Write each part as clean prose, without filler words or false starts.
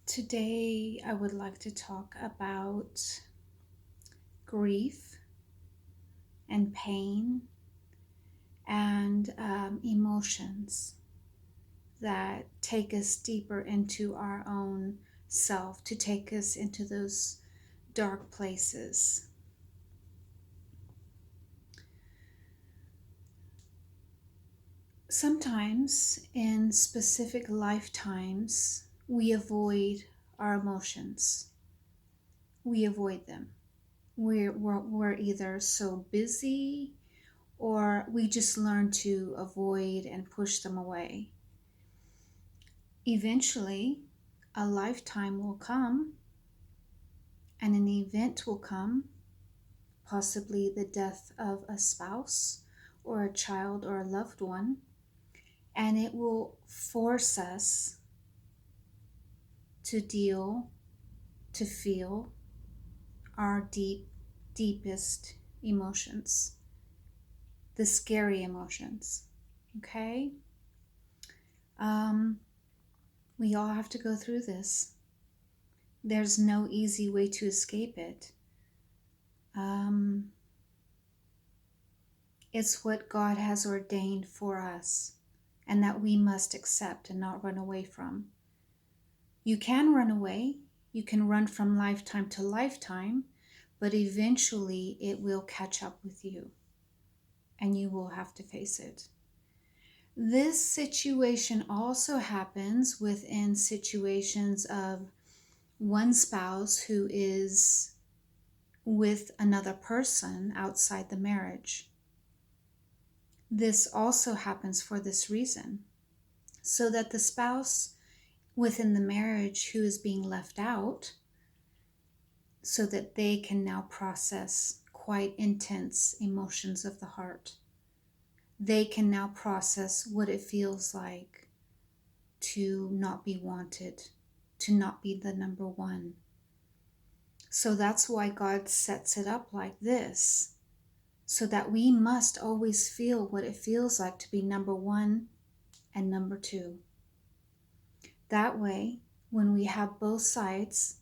Today, I would like to talk about grief and pain and emotions that take us deeper into our own self, to take us into those dark places. Sometimes, in specific lifetimes, we avoid our emotions. We avoid them. We're either so busy or we just learn to avoid and push them away. Eventually, a lifetime will come and an event will come, possibly the death of a spouse or a child or a loved one, and it will force us to deal, to feel our deepest emotions, the scary emotions. Okay? Um, we all have to go through this. There's no easy way to escape it. Um, it's what God has ordained for us and that we must accept and not run away from. You can run away, you can run from lifetime to lifetime, but eventually it will catch up with you and you will have to face it. This situation also happens within situations of one spouse who is with another person outside the marriage. This also happens for this reason, so that the spouse within the marriage who is being left out, so that they can now process quite intense emotions of the heart. They can now process what it feels like to not be wanted, to not be the number one. So that's why God sets it up like this, so that we must always feel what it feels like to be number one and number two. That way, when we have both sides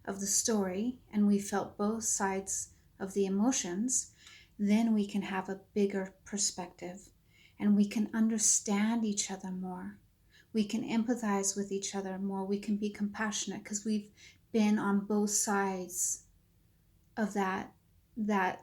of the story and we felt both sides of the emotions, then we can have a bigger perspective and we can understand each other more. We can empathize with each other more. We can be compassionate because we've been on both sides of that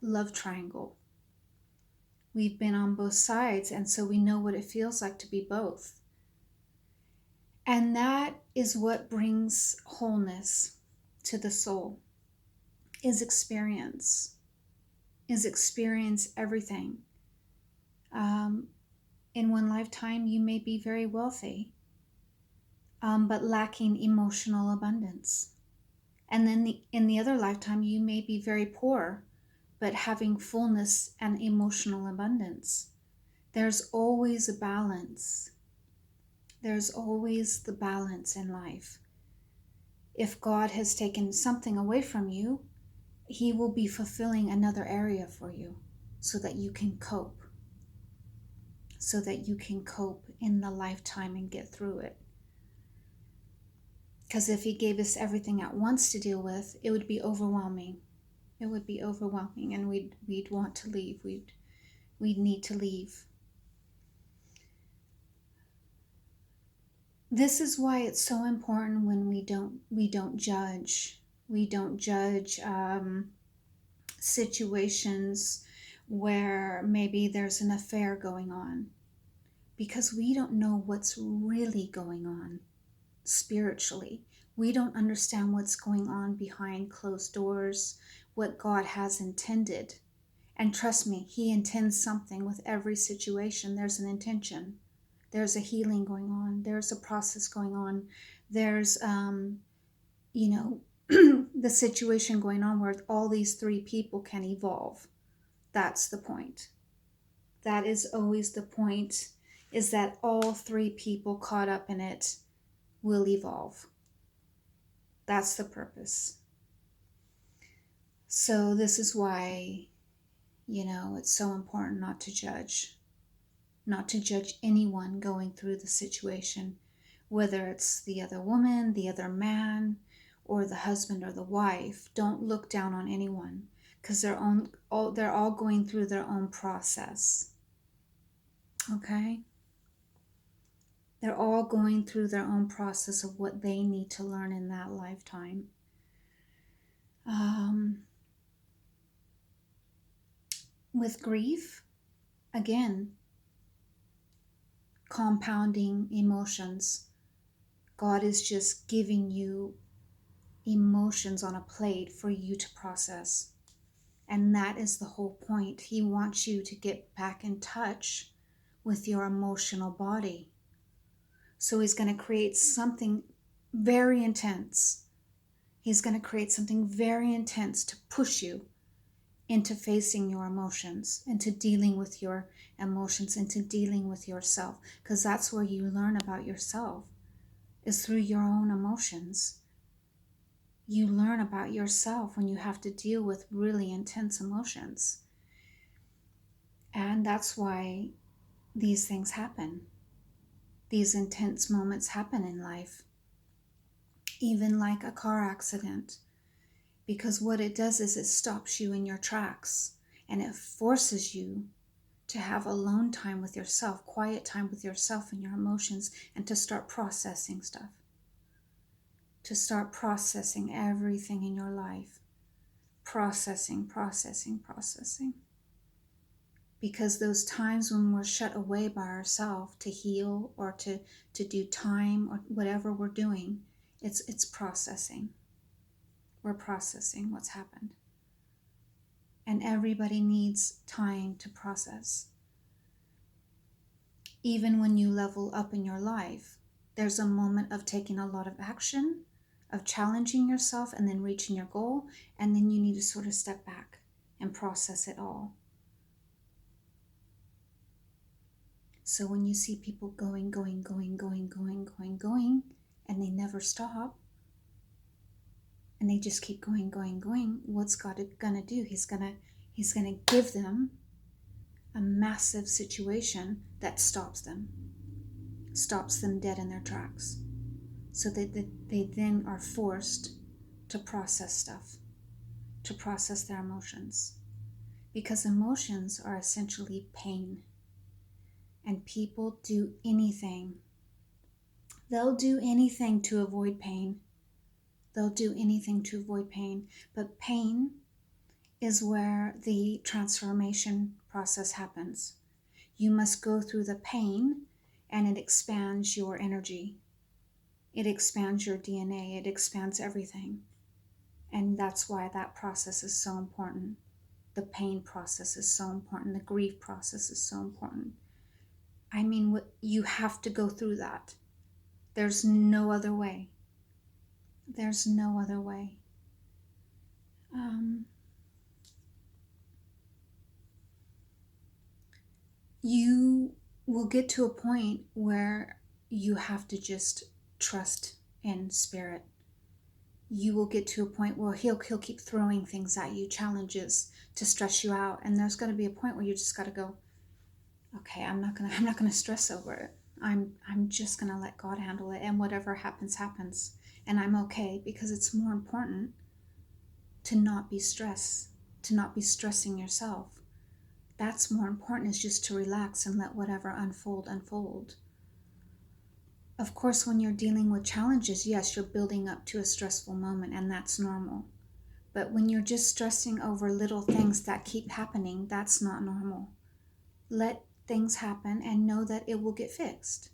love triangle. We've been on both sides, and so we know what it feels like to be both. And that is what brings wholeness to the soul, is experience everything. In one lifetime, you may be very wealthy, but lacking emotional abundance. And then in the other lifetime, you may be very poor, but having fullness and emotional abundance. There's always a balance. There's always the balance in life. If God has taken something away from you, He will be fulfilling another area for you so that you can cope. So that you can cope in the lifetime and get through it. Because if He gave us everything at once to deal with, it would be overwhelming. It would be overwhelming, and we'd want to leave. We'd need to leave. This is why it's so important when we don't judge. We don't judge situations where maybe there's an affair going on, because we don't know what's really going on spiritually. We don't understand what's going on behind closed doors, what God has intended. And trust me, He intends something with every situation. There's an intention. There's a healing going on. There's a process going on. There's, the situation going on where all these three people can evolve. That's the point. That is always the point, is that all three people caught up in it will evolve. That's the purpose. So this is why, it's so important not to judge anyone going through the situation. whether it's the other woman, the other man, or the husband or the wife. Don't look down on anyone, because they're all going through their own process. Okay? They're all going through their own process of what they need to learn in that lifetime. With grief, again, compounding emotions. God is just giving you emotions on a plate for you to process. And that is the whole point. He wants you to get back in touch with your emotional body. So he's going to create something very intense. He's going to create something very intense to push you into facing your emotions, into dealing with your emotions, into dealing with yourself. Because that's where you learn about yourself, is through your own emotions. You learn about yourself when you have to deal with really intense emotions. And that's why these things happen. These intense moments happen in life. Even like a car accident. Because what it does is it stops you in your tracks, and it forces you to have alone time with yourself, quiet time with yourself and your emotions, and to start processing stuff. To start processing everything in your life. Processing. Because those times when we're shut away by ourselves to heal or to do time or whatever we're doing, it's processing. We're processing what's happened. And everybody needs time to process. Even when you level up in your life, there's a moment of taking a lot of action, of challenging yourself and then reaching your goal, and then you need to sort of step back and process it all. So when you see people going, and they never stop, and they just keep going, what's God gonna do? He's gonna give them a massive situation that stops them dead in their tracks. So that they then are forced to process stuff, to process their emotions. Because emotions are essentially pain. And people do anything. They'll do anything to avoid pain. They'll do anything to avoid pain. But pain is where the transformation process happens. You must go through the pain, and it expands your energy. It expands your DNA. It expands everything. And that's why that process is so important. The pain process is so important. The grief process is so important. I mean, you have to go through that. There's no other way. There's no other way. You will get to a point where you have to just trust in spirit. You will get to a point where he'll keep throwing things at you, challenges to stress you out, and there's going to be a point where you just got to go, okay, I'm not gonna stress over it. I'm just gonna let God handle it, and whatever happens, and I'm okay, because it's more important to not be stressed, to not be stressing yourself. That's more important, is just to relax and let whatever unfold. Of course, when you're dealing with challenges, yes, you're building up to a stressful moment, and that's normal. But when you're just stressing over little things that keep happening, that's not normal. Let things happen and know that it will get fixed.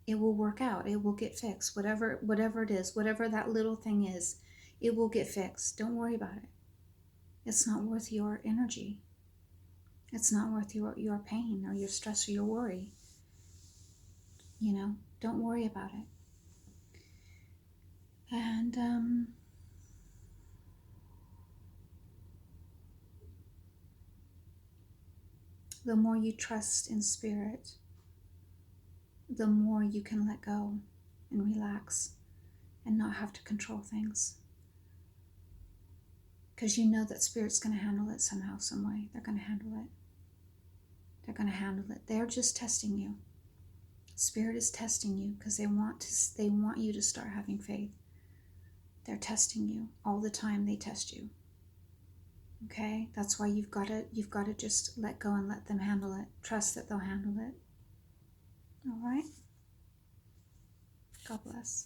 It will work out. It will get fixed. Whatever it is, whatever that little thing is, it will get fixed. Don't worry about it. It's not worth your energy. It's not worth your pain or your stress or your worry. Don't worry about it. And the more you trust in spirit, the more you can let go and relax and not have to control things. Because you know that spirit's going to handle it somehow, some way. They're going to handle it. They're going to handle it. They're just testing you. Spirit is testing you because they want you to start having faith. They're testing you all the time. They test you. Okay? That's why you've got to just let go and let them handle it. Trust that they'll handle it. All right? God bless.